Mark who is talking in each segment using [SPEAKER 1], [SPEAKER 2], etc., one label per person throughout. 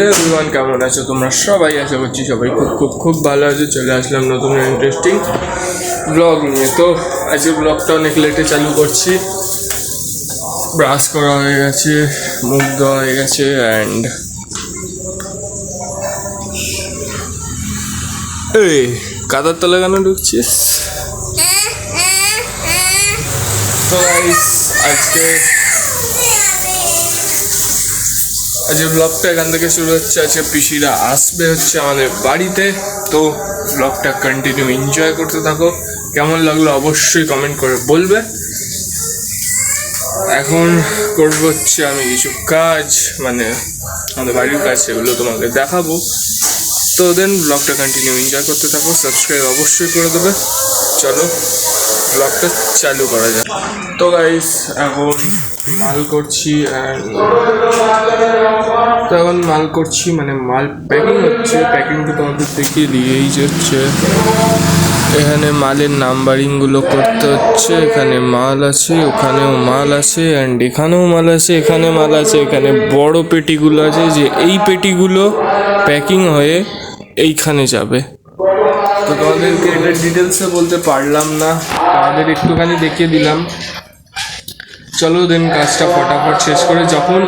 [SPEAKER 1] Everyone, কেমন আছো তোমরা সবাই? আশা করছি সবাই খুব খুব খুব ভালো আছে। চলে আসলাম নতুন ইন্টারেস্টিং ব্লগ নিয়ে। তো আজকে ব্লগটা অনেক লেটে চালু করছি। ব্রাশ করা হয়ে গেছে, মুখ ধোয়া হয়ে গেছে, অ্যান্ড এই কাদার তলা কেন ঢুকছিস? তো গাইস আজকে ব্লগটা এখান থেকে শুরু হচ্ছে। আজকে পিসিরা আসবে হচ্ছে আমাদের বাড়িতে। তো ব্লগটা কন্টিনিউ এনজয় করতে থাকো। কেমন লাগলো অবশ্যই কমেন্ট করে বলবে। এখন করবো হচ্ছে আমি কিছু কাজ, মানে আমাদের বাড়ির কাজ, সেগুলো তোমাকে দেখাবো। তো দেন ব্লগটা কন্টিনিউ এনজয় করতে থাকো। সাবস্ক্রাইব অবশ্যই করে দেবে। চলো ব্লগটা চালু করা যাক। তো গাইস এখন মাল করছি, মানে মাল প্যাকিং হচ্ছে। প্যাকিংটা তোমাদের দেখিয়ে দিই। এই যে হচ্ছে এখানে মালের নাম্বারিংগুলো করতে হচ্ছে। এখানে মাল আছে, ওখানেও মাল আছে, অ্যান্ড এখানেও মাল আছে, এখানে মাল আছে। এখানে বড় পেটিগুলো আছে, যে এই পেটিগুলো প্যাকিং হয়ে এইখানে যাবে। তো তোমাদেরকে এটা ডিটেলসে বলতে পারলাম না, তোমাদের একটুখানি দেখিয়ে দিলাম। চলো দেন কাজটা ফটাফট শেষ করে যখন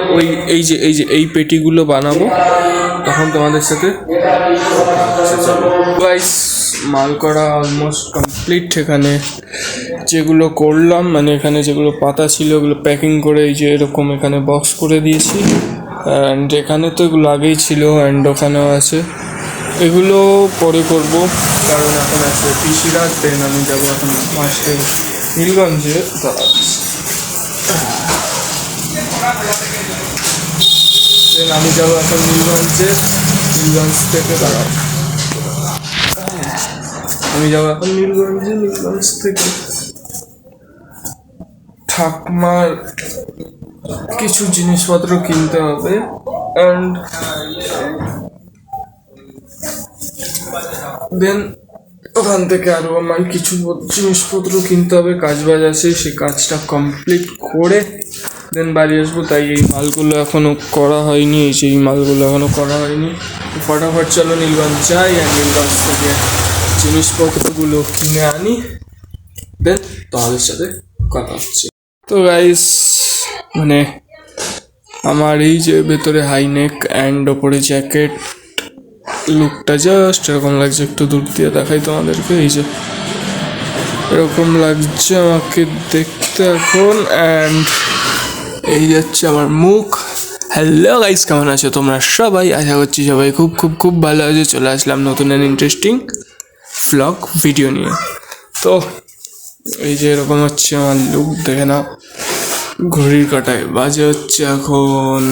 [SPEAKER 1] এই পেটিগুলো বানাবো তখন তোমাদের সাথে গাইস মাল করা অলমোস্ট কমপ্লিট। এখানে যেগুলো করলাম, মানে এখানে যেগুলো পাতা ছিল ওগুলো প্যাকিং করে এই যে এরকম এখানে বক্স করে দিয়েছি। অ্যান্ড এখানে তো এগুলো আগেই ছিল, অ্যান্ড ওখানেও আছে। এগুলো পরে করব, কারণ এখন আছে পিসিরা। দেন আমি যাবো এখন মাসে নীলগঞ্জে। আমি যাবো এখন নীলগঞ্জ থেকে নীলগঞ্জ থেকে ঠাকমার কিছু জিনিসপত্র কিনতে হবে। অ্যান্ড দেন ওখান থেকে আরও আমার কিছু জিনিসপত্র কিনতে হবে। কাজবাজ আছে, সেই কাজটা কমপ্লিট করে দেন বাড়ি আসবো। তাই এই মালগুলো এখনও করা হয়নি, ফটাফট চলো নীলগঞ্জ যাই, আর নীলগঞ্জ থেকে জিনিসপত্রগুলো কিনে আনি। দেন তোমাদের সাথে কথা হচ্ছে। তো গাইস মানে আমার এই যে ভেতরে হাইনেক অ্যান্ড ওপরে জ্যাকেট, লুকটা জাস্ট এরকম লাগছে। একটু দূর দিয়ে দেখাই তোমাদেরকে। এই যে এরকম লাগছে আমাকে দেখতে এখন। অ্যান্ড এই যাচ্ছে আমার মুখ। হ্যালো গাইস, কেমন আছো তোমরা সবাই? আশা করছি সবাই খুব খুব খুব ভালো আছে। চলে আসলাম নতুন ইন্টারেস্টিং ভ্লগ ভিডিও নিয়ে। তো এই যে এরকম হচ্ছে আমার লুক, দেখে নাও। ঘড়ির কাঁটায় বাজে হচ্ছে এখন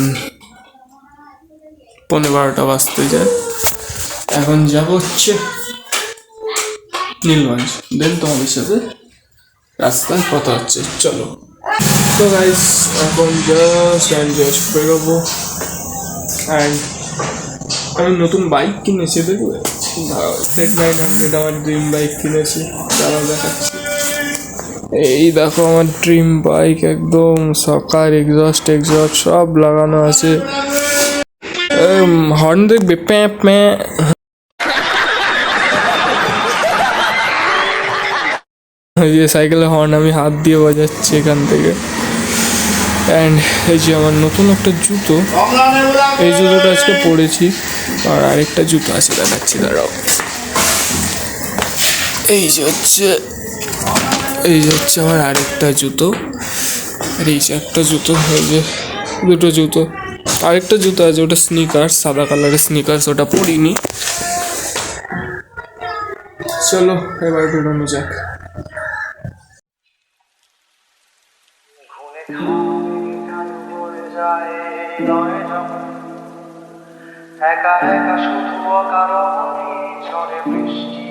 [SPEAKER 1] 11:15 বাজতে যায়। এখন যাব হচ্ছে নীলগঞ্জ। দেন তোমাদের সাথে রাস্তায় কথা হচ্ছে। চলো। তো গাইস এখন জাস্ট বেরোবো। অ্যান্ড আমি নতুন বাইক কিনেছি, দেখবে Z900 আমার ড্রিম বাইক কিনেছি। তারা দেখাচ্ছি। এই দেখো আমার ড্রিম বাইক, একদম সকার এক্সস্ট সব লাগানো আছে। হর্ন দেখবে, প্যাঁ প্যাঁ। যে সাইকেলের হর্ন আমি হাত দিয়ে বাজাচ্ছি এখান থেকে। অ্যান্ড এই যে আমার নতুন একটা জুতো, এই জুতোটা আজকে পরেছি। আর আরেকটা জুতো আছে, দেখাচ্ছি, দাঁড়াও। এই যে হচ্ছে আমার আরেকটা জুতো। আর এই যে একটা জুতো, এই যে দুটো জুতো। আরেকটা জুতো আছে, ওটা স্নিকার্স, সাদা কালারের স্নিকার্স, ওটা পরিনি। চলো এবার বেরোনো যাক।
[SPEAKER 2] একা একা শুধু অকারণে ঝড়ে বৃষ্টি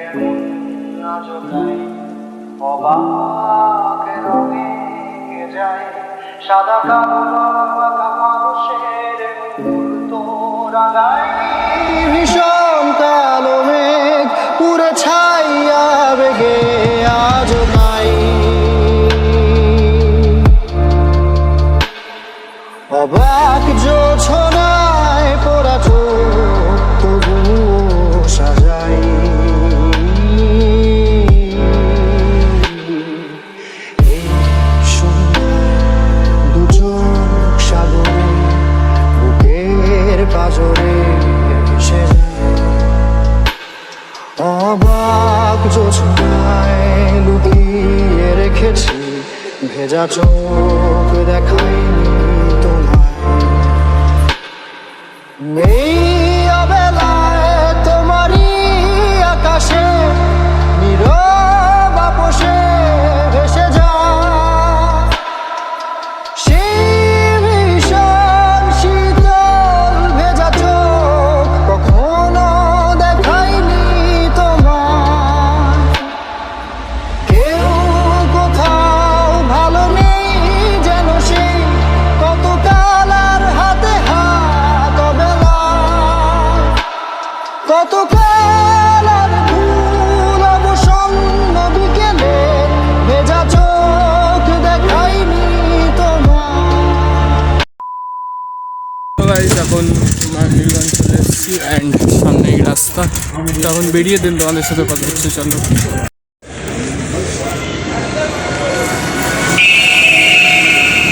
[SPEAKER 2] এমন আজও নাই। অবাক রঙে যায় সাদা কালো বাঁকা মানুষের মুহূর্ত রাগায়। ভীষণ কালো মেঘ পুরে ছাইয়া বেগে আজও নাই। অবাক জোছনায় পাঁজরে ভেসে যায়। অবাক জোছনায় লুকিয়ে রেখেছি ভেজা চোখ দেখাইনি তোমায়। এই অবেলায় তোমারই আকাশে নীরব আপোষে ভেসে যায় সেই ভীষণ শীতল ভেজা চোখ কখনো দেখাইনি তোমায়। কেউ কোথাও ভালো নেই যেন সেই কতকাল আর হাতে হাত অবেলায়, কতকাল আর ভুল অবসন্ন বিকেলে ভেজা চোখ দেখাইনি তোমায়।
[SPEAKER 1] তো গাইস এখন মাহিরগঞ্জ চলে এসেছি অ্যান্ড সামনে এই রাস্তা, তখন বেরিয়ে দিন তোমাদের সাথে কথা হচ্ছে। চলো,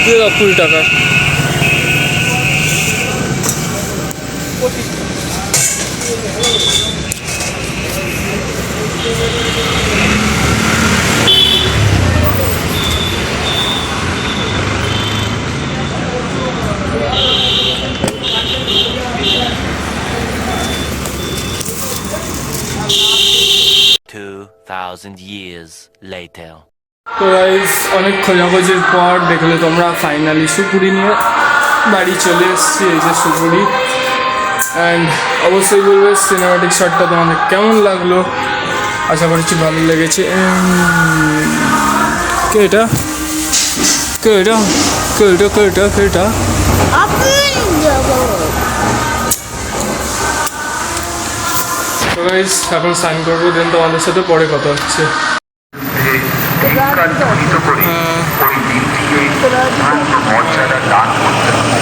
[SPEAKER 1] দিয়ে দাও 20 টাকা।
[SPEAKER 3] $2,000 years later.
[SPEAKER 1] তো গাইস অনেক খোঁজাখোঁজির পর দেখলে তোমরা ফাইনালি সুপুরি নিয়ে বাড়ি চলে এসেছি। এই যে সুপুরি, অ্যান্ড অবশ্যই বলবে সিনেমাটিক শটটা তোমাদের কেমন লাগলো। আশা করছি ভালো লেগেছে। কে এটা, কে এটা, কে এটা, কে এটা, কে এটা? তো গাইস এখন সাইন করবো, দেন তোমাদের সাথে পরে কথা হচ্ছে।
[SPEAKER 4] মর্যাদা দান করতে হবে।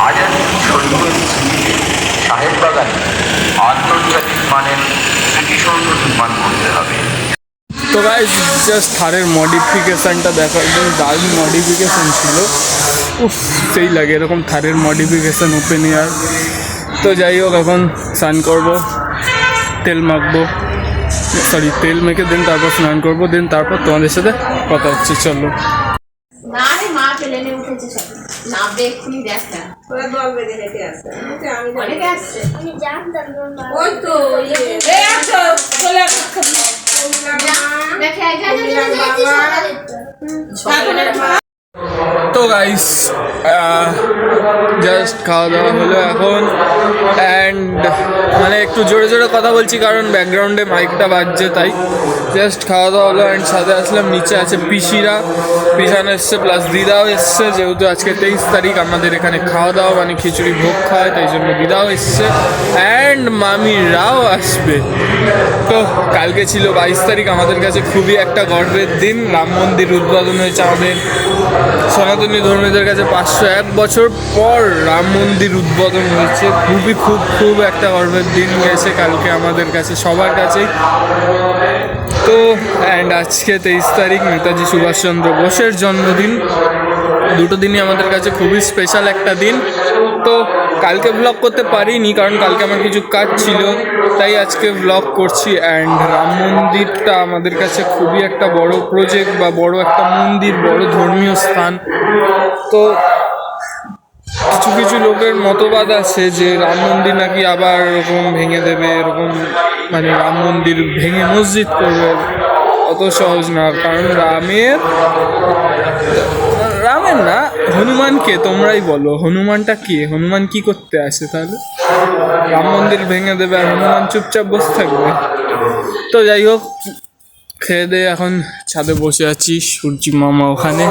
[SPEAKER 4] আজাদ শহীদের স্মৃতিতে সাহেব বাগানে আন্তর্জাতিক মানের স্মৃতিসৌধ নির্মাণ করতে হবে।
[SPEAKER 1] তো গাইস জাস্ট থারের মডিফিকেশানটা দেখো, একদম দারুণ মডিফিকেশান ছিল। উফ, সেই লাগে এরকম থারের মডিফিকেশান ওপেন এয়ার। তো যাই হোক, এখন স্নান করবো, তেল মাখবো, সরি তেল মেখে দেন তারপর স্নান করবো, দেন তারপর তোমাদের সাথে কথা হচ্ছে। চলো,
[SPEAKER 5] না রে মা প্লেনে উঠেছে সব নামবে এক্ষুনি দেখা
[SPEAKER 6] ওরা দল বেঁধে হেঁটে আসছে আমি
[SPEAKER 5] অনেকে আসছে
[SPEAKER 7] আমি জানতাম না।
[SPEAKER 6] ওই তো এই আসো চলে আসো
[SPEAKER 5] দেখে
[SPEAKER 1] তো গাইস জাস্ট খাওয়া দাওয়া হলো এখন, অ্যান্ড মানে একটু জোরে জোরে কথা বলছি কারণ ব্যাকগ্রাউন্ডে মাইকটা বাজছে, তাই জাস্ট খাওয়া দাওয়া হলো। অ্যান্ড সাথে আসলাম, নিচে আছে পিসিরা, পিসান এসছে প্লাস দিদাও এসছে। যেহেতু আজকে 23 তারিখ, আমাদের এখানে খাওয়া দাওয়া মানে খিচুড়ি ভোগ খাওয়ায়, তাই জন্য দিদাও এসছে অ্যান্ড মামিরাও আসবে। তো কালকে ছিল 22 তারিখ, আমাদের কাছে খুবই একটা গর্বের দিন। রাম মন্দির উদ্বোধন হয়েছে আমাদের সনাতনী ধর্মীদের কাছে। 501 বছর পর রাম মন্দির উদ্বোধন হয়েছে। খুব একটা গর্বের দিন গেছে কালকে আমাদের কাছে, সবার কাছেই। তো অ্যান্ড আজকে 23 তারিখ নেতাজি সুভাষচন্দ্র বোসের জন্মদিন। দুটো দিনই আমাদের কাছে খুবই স্পেশাল একটা দিন। তো কালকে ব্লগ করতে পারিনি কারণ কালকে আমার কিছু কাজ ছিল, তাই আজকে ব্লগ করছি। অ্যান্ড রাম মন্দিরটা আমাদের কাছে খুবই একটা বড় প্রজেক্ট বা বড় একটা মন্দির, বড় ধর্মীয় স্থান। তো কিছু কিছু লোকের মতবাদ আছে যে রাম মন্দির নাকি আবার এরকম ভেঙে দেবে, এরকম মানে রাম মন্দির ভেঙে মসজিদ করবে। অত সহজ না, কারণ রামের না, হনুমানকে তোমরাই বলো, হনুমানটা কে, হনুমান কি করতে আসে তাহলে? রাম মন্দির ভেঙে দেবে আর হনুমান চুপচাপ বসে থাকবে? তো যাই হোক, খেয়ে দিয়ে এখন ছাদে বসে আছি, সূর্যি মামা ওখানে।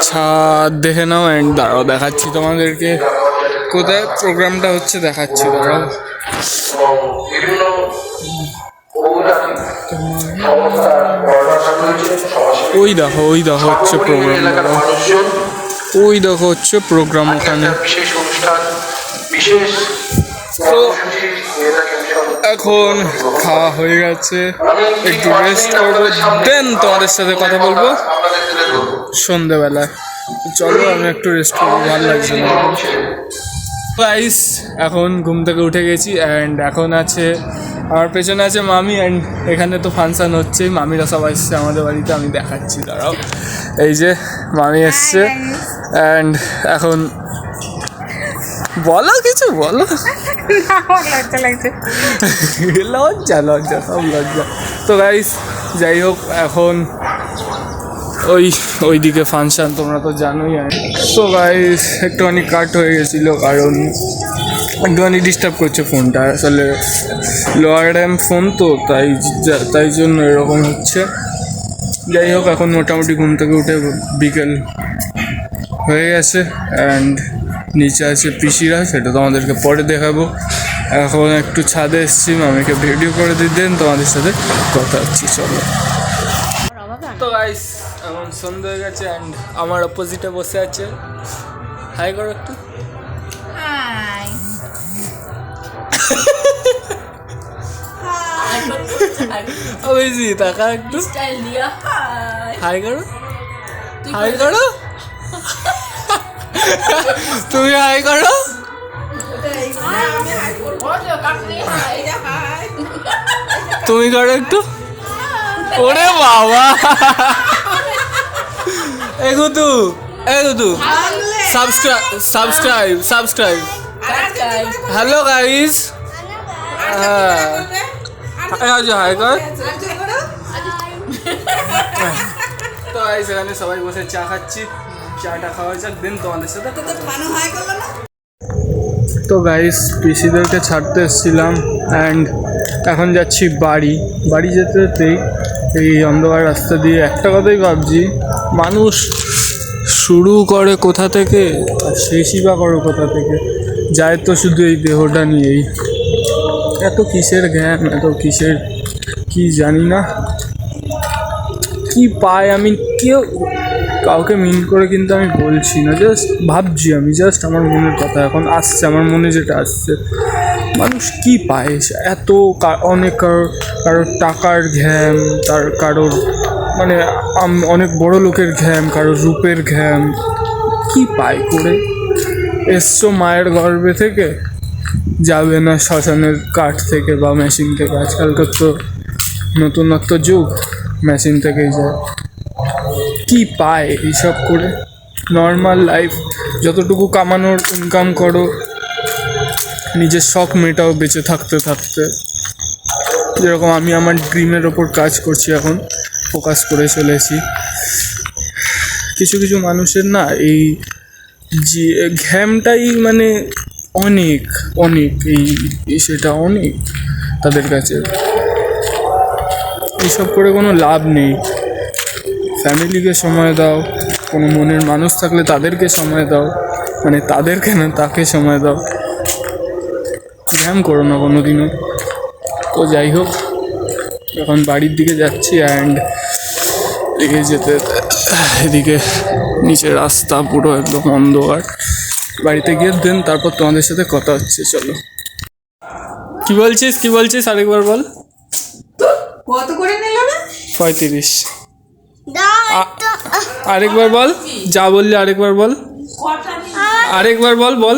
[SPEAKER 1] ছাদ দেখে নাও, অ্যান্ড দাঁড়াও দেখাচ্ছি তোমাদেরকে কোথায় প্রোগ্রামটা হচ্ছে, দেখাচ্ছি দাঁড়াও। ওই দেখো হচ্ছে প্রোগ্রাম, ওই দেখো হচ্ছে প্রোগ্রাম ওখানে। তো এখন খাওয়া হয়ে গেছে, একটু রেস্ট করবো, দেন তোমাদের সাথে কথা বলবো সন্ধেবেলায়। চলো আমি একটু রেস্ট করবো, ভালো লাগছে না। গাইস এখন ঘুম থেকে উঠে গেছি অ্যান্ড এখন আছে আমার পেছনে আছে মামি অ্যান্ড এখানে তো ফাংশান হচ্ছে, মামিরা সবাই এসছে আমাদের বাড়িতে, আমি দেখাচ্ছি দাঁড়াও। এই যে মামি এসছে অ্যান্ড এখন বলো কিছু বলো। লজ্জা লজ্জা সব লজ্জা। তো গাইস যাই হোক এখন ওইদিকে ফাংশান তোমরা তো জানোই। তো গাইস একটুখানি কাট হয়ে গেছিলো কারণ একটুখানি ডিস্টার্ব করছে ফোনটা, আসলে লোয়ার র্যাম ফোন তো তাই জন্য এরকম হচ্ছে। যাই হোক এখন মোটামুটি ঘুম থেকে উঠে বিকেল হয়ে গেছে অ্যান্ড নিচে আছে পিসিরা, সেটা তোমাদেরকে পরে দেখাবো। এখন একটু ছাদে এসেছি, মামিকে ভিডিও করে দিতেন, তোমাদের সাথে কথা হচ্ছি, চলো। তো গাইস এখন সন্ধ্যা হয়ে গেছে অ্যান্ড আমার অপোজিটে বসে আছে, হাই করো একটু। অভিজি টাকা একটু হাই করো, হাই করো, তুমি হাই করো। তুমি করো একটু। ওরে বাবা এগুতু সাবস্ক্রাইব। হ্যালো গাইস, হাই কর। তো গাইস এখানে সবাই বসে চা খাচ্ছি, চাটা খাওয়া যাক, দেন তোমাদের সাথে। তো গাইস পিসিদেরকে ছাড়তে এসেছিলাম অ্যান্ড এখন যাচ্ছি বাড়ি যেতে যেতেই এই অন্ধকার রাস্তা দিয়ে একটা কথাই ভাবছি, মানুষ শুরু করে কোথা থেকে আর শেষই বা করে কোথা থেকে, যায় তো শুধু এই দেহটা নিয়েই। এত কিসের জ্ঞান, এত কিসের কি জানি না কি পায়। আমি কাউকে মিন করে কিন্তু আমি বলছি না, জাস্ট ভাবছি, আমি জাস্ট আমার মনের কথা এখন আসছে, আমার মনে যেটা আসছে। মানুষ কি পায় এত, অনেক কারোর টাকার ঘ্যাম, তার কারোর মানে অনেক বড় লোকের ঘ্যাম, কারোর রূপের ঘ্যাম, কি পায় করে। এসছো মায়ের গর্ভে থেকে, যাবে না শ্মশানের কাঠ থেকে বা মেশিন থেকে। আজকালকার তো নতুনত্ব যুগ, মেশিন থেকেই যায়। কি পায় এইসব করে? নর্মাল লাইফ, যতটুকু কামানোর ইনকাম করো, নিজের শখ মেটাও বেঁচে থাকতে থাকতে। যেরকম আমি আমার ড্রিমের ওপর কাজ করছি, এখন ফোকাস করে চলেছি। কিছু কিছু মানুষের না এই যে ঘ্যামটাই মানে অনেক অনেক সেটা অনেক তাদের কাছে। এইসব করে কোনো লাভ নেই। ফ্যামিলিকে সময় দাও, কোনো মনের মানুষ থাকলে তাদেরকে সময় দাও, মানে তাদেরকে না তাকে সময় দাও, জ্ঞান করো না কোনো দিনও। তো যাই হোক এখন বাড়ির দিকে যাচ্ছি অ্যান্ড এদিকে যেতে এদিকে নিচে রাস্তা পুরো একদম অন্ধকার। বাড়িতে গিয়ে দেন তারপর তোমাদের সাথে কথা হচ্ছে, চলো। কি বলছিস আরেকবার বল।
[SPEAKER 6] কত করে নিল না?
[SPEAKER 1] 35। আরেকবার বল, যা বললি আরেকবার বল, আরেকবার বল।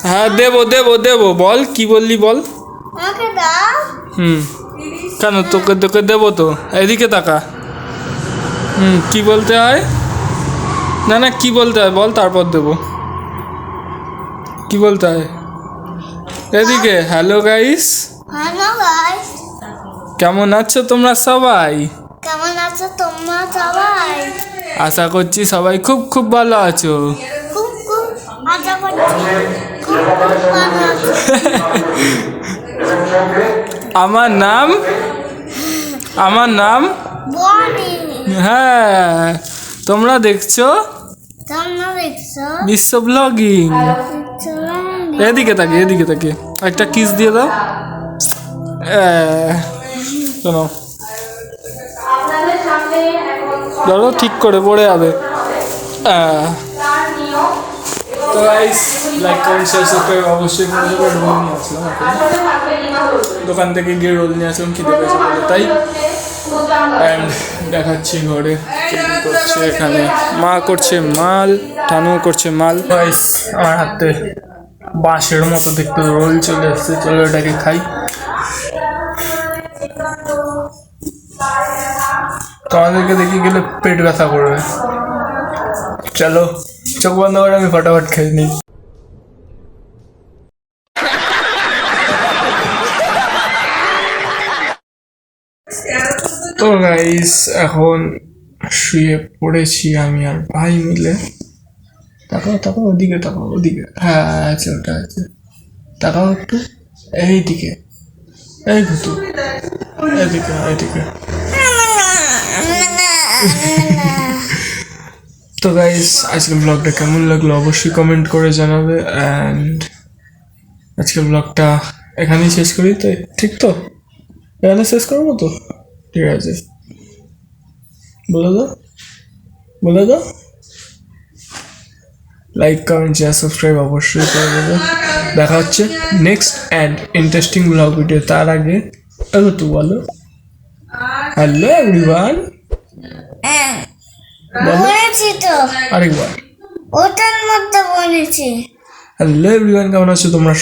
[SPEAKER 1] হ্যাঁ দেবো বল, কি বললি বল। কেন তোকে দেবো তো, এদিকে তাকা। কি বলতে হয়, না কি বলতে হয় বল, তারপর দেবো। কি বলতে হয়, এদিকে। হ্যালো গাইস, কেমন আছো তোমরা সবাই? আশা করছি সবাই খুব খুব ভালো আছো। আমার নাম হ্যাঁ, তোমরা দেখছো বিশ্ব ব্লগিং। এদিকে তাকে একটা কিস দিয়ে দাও। শোনো, ধরো ঠিক করে পড়ে যাবে। তো guys like comment share subscribe অবশ্যই করে দেবো। রোল নিয়ে আসলাম, দোকান থেকে গিয়ে রোল নিয়ে আসলাম, খিদে পেয়েছে বলে, তাই অ্যান্ড দেখাচ্ছি ঘরে কে কি করছে। এখানে মা করছে মাল, টানু করছে মাল। গাইস আমার হাতে বাঁশের মতো দেখতে রোল চলে এসছে, চলো এটাকে খাই। তোমাদেরকে দেখি গেলে পেট ব্যথা করবে। চলো চোখ বন্ধ করে আমি ফটাফট খেয়ে নিই। তো গাইস এখন শুয়ে পড়েছি আমি আর ভাই মিলে। তাকাও তাকাও ওদিকে, তাকাও ওদিকে, হ্যাঁ আছে ওটা আছে, তাকাও একটু এইদিকে, এই ঘুতু এদিকে এদিকে। তো গাইস আজকের ব্লগটা কেমন লাগলো অবশ্যই কমেন্ট করে জানাবে। অ্যান্ড আজকের ব্লগটা এখানেই শেষ করি, তো ঠিক তো এখানে শেষ করবো তো, ঠিক আছে বলে দাও বলে দাও। লাইক কমেন্ট শেয়ার সাবস্ক্রাইব অবশ্যই করে দেবে। দেখা হচ্ছে next and interesting blog video. তার আগে তো বলো হ্যালো এভরিওয়ান,
[SPEAKER 7] বলেছি তো,
[SPEAKER 1] আরেকবার
[SPEAKER 7] ওটার মধ্যে বলেছি।
[SPEAKER 1] হ্যালো এভরিওয়ান, কেমন আছো তোমরা?